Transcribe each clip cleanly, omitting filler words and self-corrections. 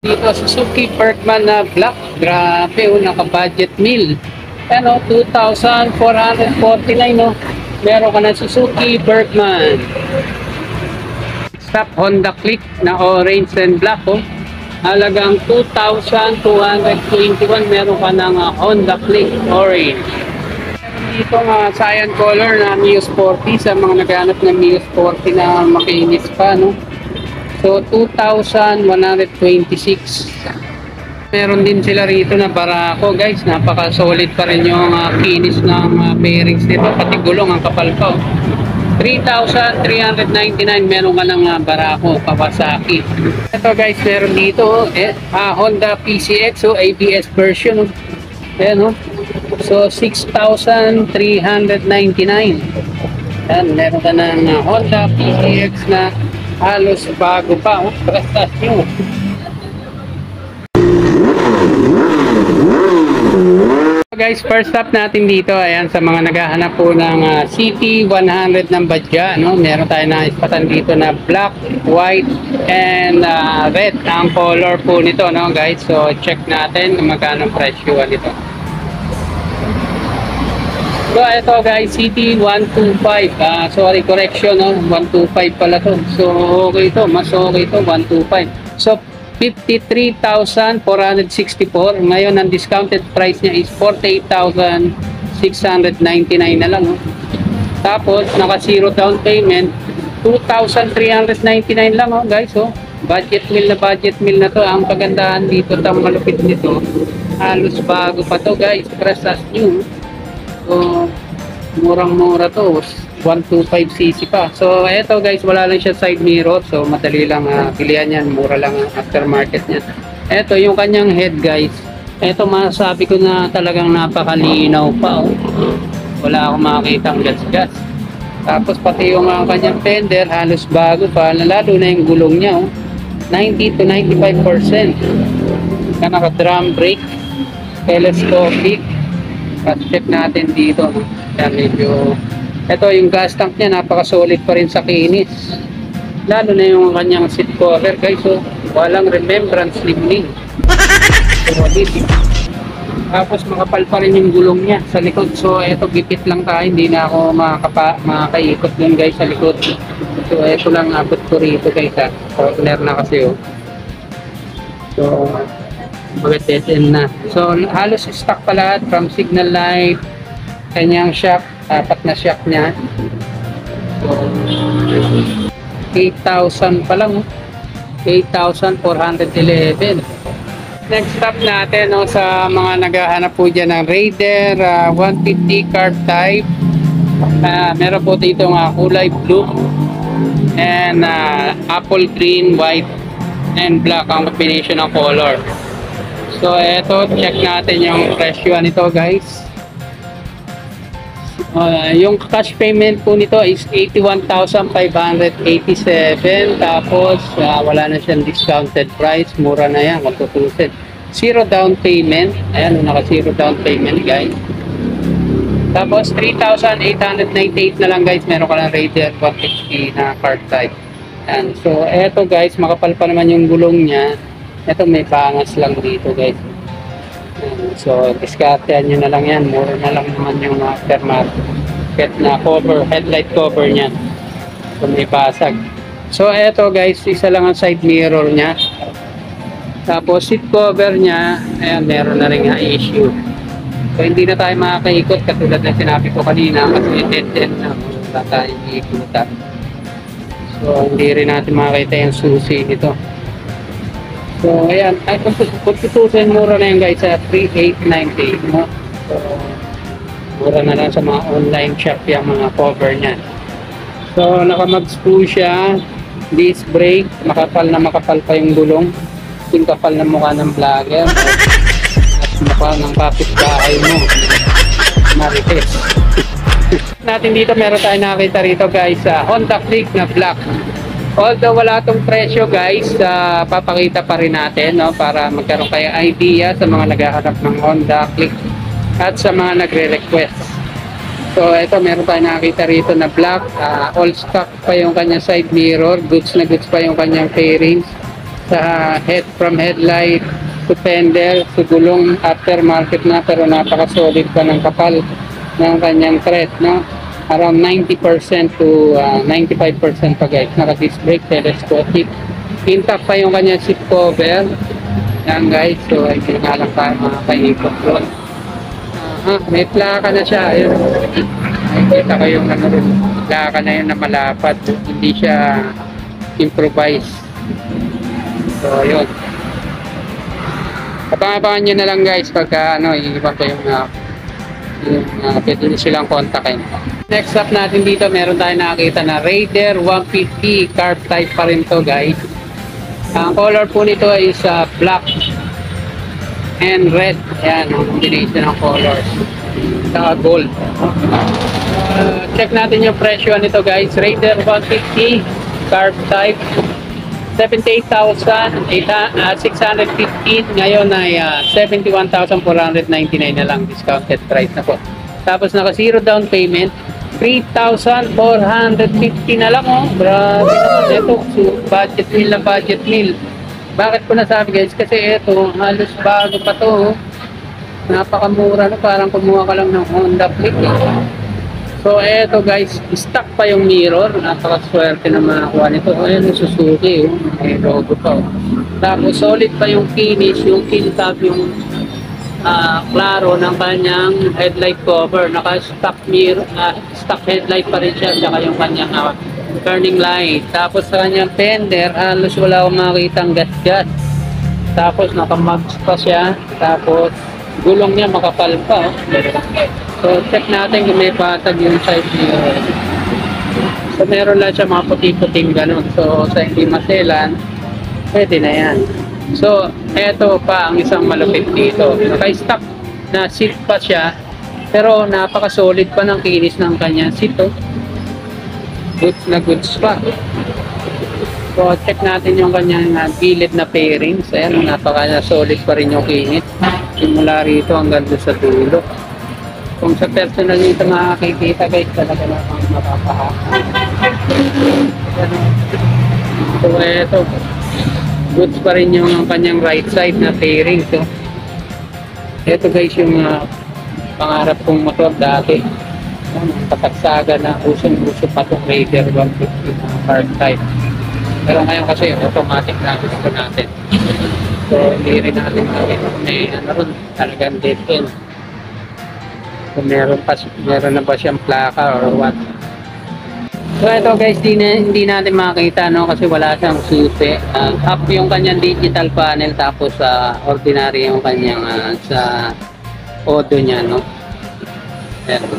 Dito, Suzuki Bergman na black. Grabe, naka-budget meal. Ano, 2,449, no? Meron ka na Suzuki Bergman. Stop Honda Click na orange and black, oh. Halagang 2,221. Meron ka ng Honda Click orange. Dito nga cyan color na Mio Sporty sa mga naghanap ng Mio Sporty na makinis pa, no? So 2,126. Meron din sila rito na Barako, guys. Napaka solid pa rin yung kinis ng bearings nito, pati gulong ang kapal pa, oh. 3,399. meron ka ng Barako Kawasaki. Ito, guys, meron dito Honda PCX, so ABS version, oh. Ayan, oh. So 6,399. Yan, meron ka ng Honda PCX na halos bago pa, oh. Prestasyon. Guys, first stop natin dito, ayan, sa mga naghahanap po ng CT100 ng Badya, no? Meron tayo na ispatan dito na black, white, and red ang color po nito, no, guys? So check natin kung magkano presyo nito. So ito, guys, CT125. Sorry, correction, no? 125 pala to. So okay to, mas okay to, 125. So 53,464. Ngayon ang discounted price niya is 48,699 na lang, no? Tapos naka zero down payment, 2,399 lang, oh, guys, oh. Budget meal na to. Ang kagandahan dito, ang malupit nito, halos bago pa to, guys, fresh as new. So murang-mura to, 125cc pa. So eto, guys, wala lang siya side mirror, so madali lang pilihan yan, mura lang ang aftermarket niya. Eto yung kanyang head, guys. Eto, masasabi ko na talagang napakalinaw pa, oh. Wala akong makakita ang gas-gas. Tapos pati yung kanyang fender halos bago pa, lalo na yung gulong niya, oh. 90 to 95%. Naka drum brake, telescopic. At check natin dito, no? Yan, medyo ito yung gas tank niya, napaka-solid pa rin sa kinis. Lalo na yung kanyang seat cover, guys, so walang remembrance lining. Tapos makapal pa rin yung gulong niya sa likod. So ito, gipit lang tayo, hindi na ako makakaikot dun, guys, sa likod. So ito lang abot ko rito, guys, ha. Corner na kasi, oh. So mga dead end na. So halos stock pa lahat, from signal light, kanyang shock, apat na shock niya. So 8,000 pa lang, 8,411. Next stop natin, no, sa mga naghahanap po dyan ng Raider 150 carb type. Meron po dito kulay blue and apple green, white, and black ang combination ng color. So eto, check natin yung presyo nito, guys. Yung cash payment po nito is 81,587. Tapos wala na siyang discounted price, mura na yan, matutusin. Zero down payment. Ayan, naka zero down payment, guys. Tapos 3,898 na lang, guys. Meron ka ng Raider 150 na card type. Ayan. So eto, guys, makapal pa naman yung gulong niya. Ito, may pangas lang dito, guys. So diskartehan nyo na lang yan, mura na lang naman yung aftermarket na cover, headlight cover nya. So may basag. So eto, guys, isa lang ang side mirror nya. Tapos seat cover nya, ayan, meron na rin issue. So hindi na tayo makakaikot katulad na sinabi ko kanina, kasi dead end na, wala tayong iikutan. So hindi rin natin makakita yung susi nito. So ayan, ay kung tutusin, mura na yan, guys, sa 3,890, no? So mura na lang sa mga online shop yung mga cover nya. So naka-mags po siya, disc brake, makapal pa yung gulong, yung kapal na mukha ng vlogger at mukha ng kapitbahay mo, Marites. Natin dito, meron tayo nakita rito, guys, Honda Click na black. Although wala tong presyo, guys, papakita pa rin natin, no, para magkaroon kayo idea sa mga naghahanap ng Honda Click at sa mga nagre-request. So ito, meron tayo nakita rito na black, all stock pa yung kanyang side mirror, goods na goods pa yung kanyang fairings. sa from headlight to fender to gulong aftermarket na, pero napaka-solid pa ng kapal ng kanyang thread, no? Around 90% to 95% pa guys. Naka-disc brake, telescopic. Intact pa yung kanyang seat cover. Yan guys, so ay nga lang tayo mga kaikot doon. May plaka na siya. Ayun. Nakikita ko yung ano rin. Plaka na yun na malapad. Hindi siya improvise. So yun. Abangan nyo na lang guys pagka iiwan ko yung pwede nyo silang kontakin. Next up natin dito, meron tayo nakakita na Raider 150. Carb type pa rin to guys. Ang color po nito is black and red. Ayan, ang combination ng colors. Saka gold. Check natin yung presyo nito guys. Raider 150 carb type, 78,615. Ngayon ay 71,499 na lang. Discounted price na po. Tapos naka zero down payment, 3,450 na lang, oh. Grabe naman ito. So, budget meal na budget meal. Bakit ko nasabi guys? Kasi ito, halos bago pa to, oh. Napakamura na, parang kumuha ka lang ng Honda Click, eh. So eto guys, stock pa yung mirror. Napakaswerte na makakuha nito. Ayan yung Suzuki, oh. May logo pa, oh. Tapos solid pa yung finish, yung kintab, yung klaro ng kanyang headlight cover. Naka-stock mirror, stock headlight pa rin siya, saka yung kanyang turning light. Tapos sa kanyang fender, halos wala akong makitang gas-gas. Tapos naka-mags pa siya. Tapos gulong niya makapal pa, oh. So check natin kung may patag yung side mirror. So meron lang siya mga puti-puting ganun. So sa hindi maselan, pwede na yan. So eto pa ang isang malupit dito. Naka-stock na seat pa siya, pero napaka-solid pa ng kinis ng kanyang seat, oh. Goods na goods pa. So check natin yung kanyang gilid na fairings. Ayan, napaka-solid pa rin yung kinis. Simula rito hanggang doon sa dulo. Kung sa personal nito makakikita guys, talaga namang mapapahakan. So eto, goods pa rin yung kanyang right side na fairing. So eto guys yung pangarap kong motor dati. Katagsaga na usong-uso pa itong Raider 150 na car type. Pero ngayon kasi automatic na gusto natin. So hindi rin natin may talagang dead end. Kung meron na ba siyang plaka or what. So ito guys, hindi natin makita, no, kasi wala siyang susi. Up yung kanyang digital panel, tapos ordinary yung kanyang sa audio niya, no. Ito.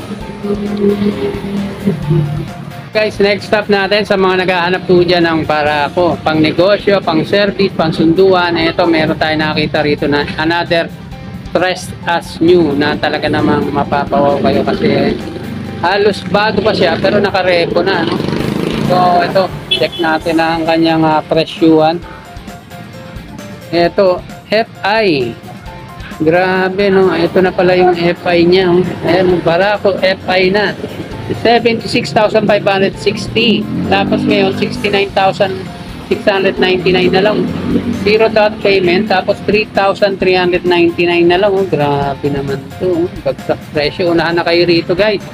Guys, next stop natin sa mga naghahanap po dyan ng para ako, pang negosyo, pang service, pang sunduan. Ito, meron tayo nakita rito na another Trust as new na talaga namang mapapawaw kayo kasi halos bago pa siya pero nakarepo na, no? So ito, check natin ang kanyang presyuhan. Ito, FI. Grabe, no? Ito na pala yung FI niya, oh. Ayan, barako FI na. 76,560. Tapos ngayon 69,699 na lang. Zero down payment, tapos 3,399 na lang, oh. Grabe naman to, oh. Bagsak presyo. Unahan na kayo rito guys.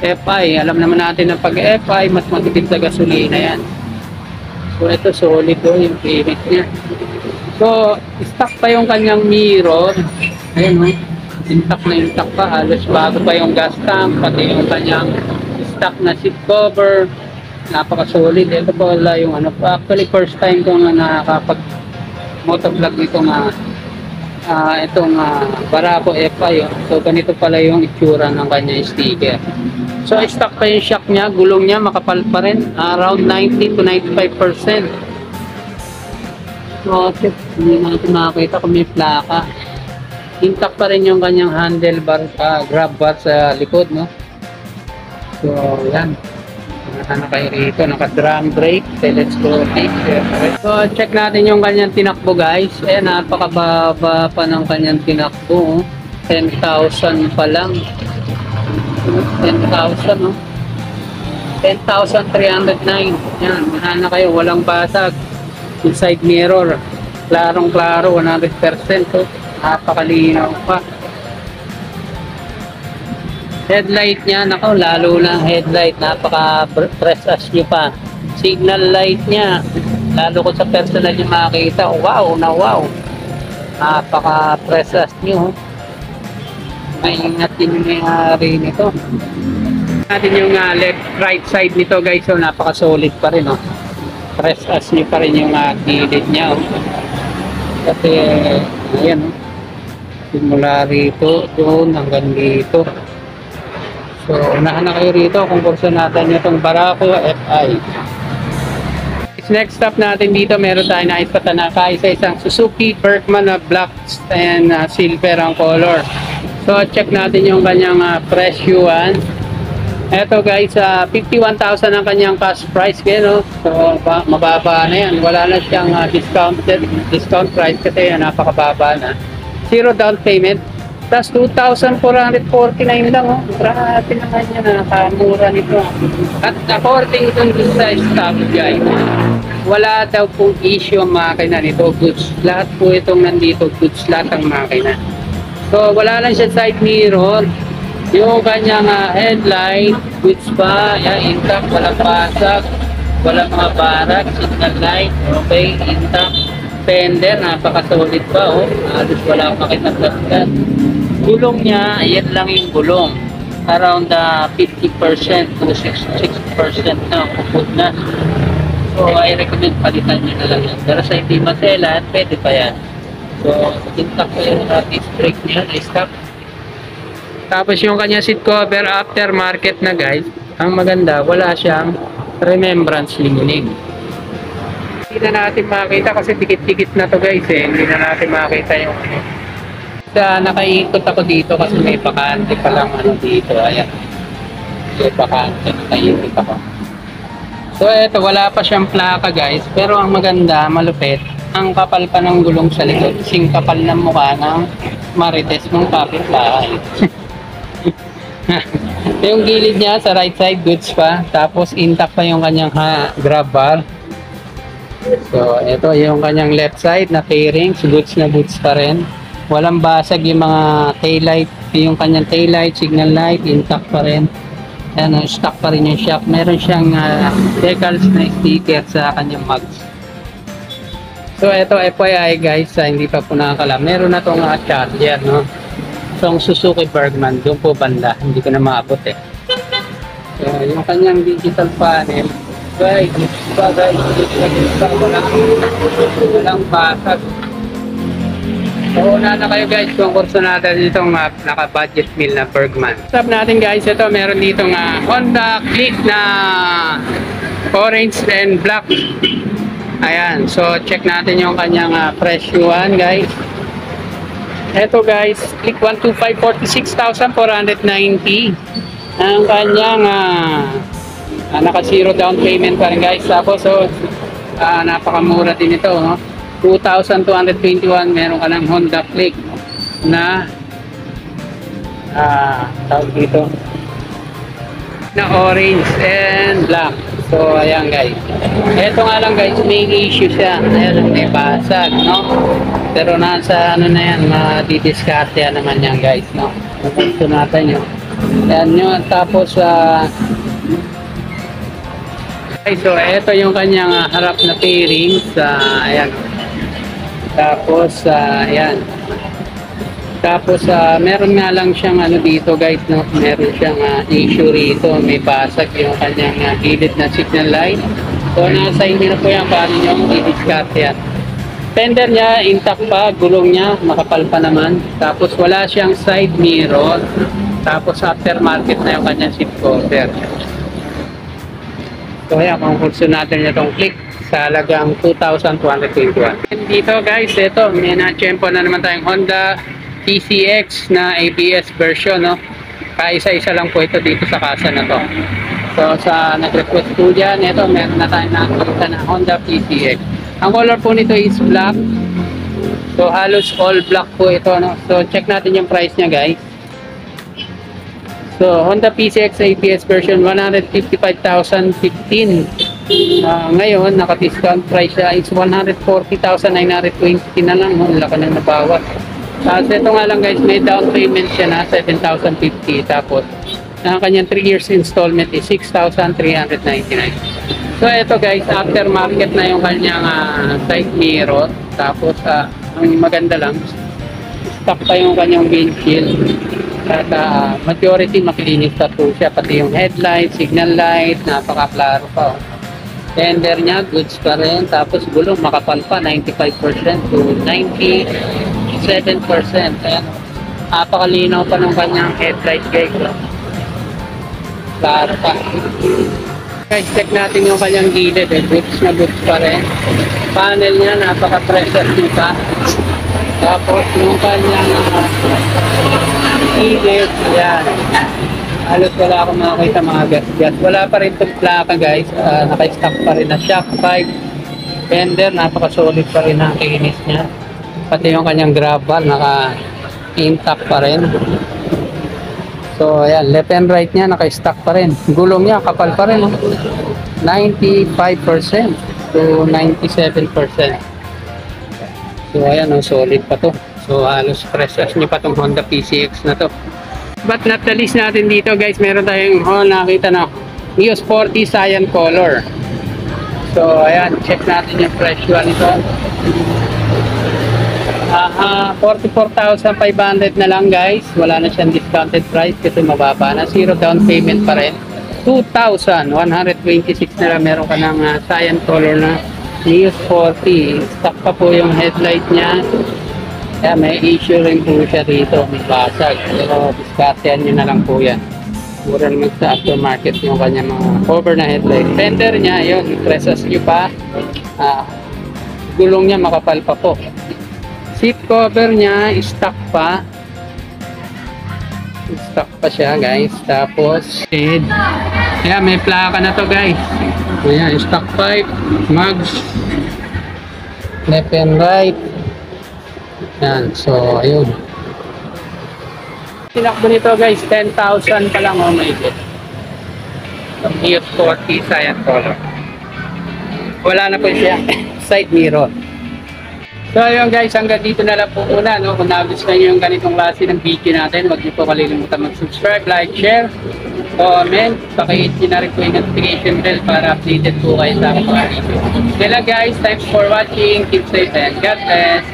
FI, alam naman natin na pag FI mas matipid sa gasolina yan. So ito solid, oh, yung payment niya. So stock pa yung kanyang mirror. Ayun, oh. Intact na intact pa, halos bago pa yung gas tank, pati yung kanyang stock na seat cover. Napaka-solid. Ito pala yung actually first time kong nakakapag motovlog nito itong Barako FI, oh. So ganito pala yung itsura ng kanya sticker. So stock pa yung shock niya, gulong niya makapal pa rin, around 90 to 95%. So hindi natin makakita kung may plaka. Intact pa rin yung kanyang handlebar, grab bar sa likod, no. So yan, ano kayo rito, naka-drum brake, telescopic. So check natin yung kanyang tinakbo guys. Ayan, napakababa pa ng kanyang tinakbo, oh. 10,000 pa lang. 10,000, no. 10,309. Yan, mahal na kayo, walang basag. Yung side mirror, Klarong-klaro, 100%. Oh. Napakalinaw pa. Headlight niya, nako, lalo na headlight, napaka-press as nyo pa. Signal light niya, lalo ko sa personal yung makikita, wow na wow. Napaka-press as nyo. Maingat din yung may-ari nito. Natin yung left, right side nito guys, so napaka-solid pa rin. Oh. Press as nyo pa rin yung gilid niya. Oh. Kasi, ayan, oh. Simula rito, doon, hanggang dito. So, unahan na kayo rito kung kurso natin itong Barako FI. Next stop natin dito, meron tayo na ipatanaka isa-isang Suzuki Berkman na black and silver ang color. So, check natin yung kanyang presyuan. Eto guys, 51,000 ang kanyang cash price. Kaya, no? So, mababa na yan. Wala na siyang discount price kasi napakababa na. Zero down payment. Plus 2,449 lang, oh. Grabe naman yan, nakamura nito. At according to sa staff guys, wala daw pong issue ang makina nito, goods. Lahat po itong nandito, goods lahat ang makina. So, wala lang siya side mirror. Yung kanyang headlight, goods pa, yan, intact, walang basag, walang mga barak, signal light, okay, intact. Fender, napaka-solid pa, oh. Alos wala makitaglasgan. Gulong niya, ayan lang yung gulong. Around 50% to 66% na kupod na. So, I recommend palitan nyo na lang yan. Pero sa hindi maselan, pwede pa yan. So, intact ko yung disc brake niya, na-stop. Tapos yung kanya seat cover, aftermarket na guys. Ang maganda, wala siyang remembrance lining. Hindi na natin makita kasi dikit-dikit na to guys eh. Hindi na natin makita yung nakaikot ako dito kasi may bakante pa lang dito. Ayan. May bakante, nakaikot ako. So eto, wala pa siyang plaka guys. Pero ang maganda, malupit, ang kapal pa ng gulong sa likod. Sing kapal ng mukha ng marites mong kapitbahay. Yung gilid niya sa right side, goods pa. Tapos intact pa yung kanyang grab bar. So, ito yung kanyang left side na fairings, goods na goods pa rin. Walang basag yung mga taillight, yung kanyang taillight, signal light, intact pa rin. Ayan, stock pa rin yung shock. Meron siyang decals na sticker sa kanyang mags. So, ito FYI guys, hindi pa po nakakalam. Meron na itong charger, no? So, ang Suzuki Berkman, doon po banda. Hindi ko na maabot eh. So, yung kanyang digital panel, guys, walang basag. So, una na kayo guys, kung kurso natin itong naka-budget meal na Berkman. Stop natin guys, ito meron ditong Honda Click na orange and black. Ayan, so check natin yung kanyang presyuan guys. Ito guys, Click 125, 46,490. Ang kanyang naka zero down payment pa rin guys. Tapos so napakamura din ito, no? 2,221. meron ka ng Honda Click na tawag dito na orange and black. So ayan guys, eto nga lang guys, may issue siya. Ayan, may basag, no? Pero nasa ano na yan, madidiskarte naman yan guys, no? Gusto natin yun. Ayan yun. Tapos okay, so ito yung kanyang harap na fairings. Ayan. Tapos ayan. Tapos meron nga lang siyang ano dito guys, no? Meron siyang issue rito, may basag yung kanyang gilid na signal light. So nasa inyo na po yan, paano nyo i-discard yan. Fender niya intact pa, gulong niya makapal pa naman. Tapos wala siyang side mirror. Tapos aftermarket na yung kanyang seat cover. So ayan, kung kurso natin itong Click sa halagang 2,221. And dito guys, ito, may na-tsempo na naman tayong Honda TCX na ABS version, no? Kaisa-isa lang po ito dito sa kasa na to. So sa nag-request po dyan, ito, meron na tayong nakakita na Honda TCX. Ang color po nito is black. So halos all black po ito, no? So check natin yung price niya guys. So Honda PCX ABS version 155,015. Ngayon, naka-discount price siya is 140,920 na lang. Ang laki na nabawas. Tapos ito nga lang guys, may down payment siya na 7,050. Tapos, ang kanyang 3 years installment is 6,399. So ito guys, aftermarket na yung kanyang side mirror. Tapos, ang maganda lang, stock pa yung kanyang windshield. At majority makilinis pa po siya. Pati yung headlight, signal light, napaka-klaro pa. Tender niya, goods pa rin. Tapos gulong, makapal pa, 95% to 97%. Ayan. Napakalinaw pa ng kanyang headlight guys. Klaro pa. Guys, check natin yung kanyang gilid. Goods na goods pa rin. Panel niya, napaka-pressure pa. Tapos yung kanyang gilid, yan. Halos wala akong makakita mga gas-gas. Wala pa rin itong plaka guys. Naka-stock pa rin na shock 5. Fender, napaka-solid pa rin ang kinis niya. Pati yung kanyang grab bar, naka-intact pa rin. So ayan, left and right niya, naka-stock pa rin. Gulong niya, kapal pa rin. 95% to 97%. So ayan, solid pa to. So halos precious niya pa tong Honda PCX na to. But not the least natin dito guys, meron tayong nakita na Nios 40 Cyan Color. So ayan, check natin yung presyo nito. 44,500 na lang guys. Wala na siyang discounted price kasi mababa na. Zero down payment pa rin. 2,126 na lang. Meron ka ng Cyan Color na Nios 40. Stock pa po yung headlight niya. Kaya may issue rin po siya dito. May basag. Pero diskartehan nyo na lang po yan. Mura naman sa aftermarket yung kanya mga cover na headlight. Fender niya, yun. Presas nyo pa. Gulong niya makapal pa po. Seat cover niya, stock pa. Stock pa siya guys. Tapos, head. Kaya may plaka na to guys. Ayan, stock 5. Mags. Left and right. Yan, so ayun. Tinakbo nito guys, 10,000 pa lang may ito. Ang Nios 40 Cyan Color. Wala na po siya side mirror. So ayun guys, hanggang dito na lang po muna. No? Kung nagustuhan nyo yung ganitong klase ng video natin, huwag nyo po kalilimutan mag-subscribe, like, share, comment. Pakihit nyo na rin po yung notification bell para updated po kayo sa aking mga video. Kaya guys, thanks for watching. Keep safe and God bless.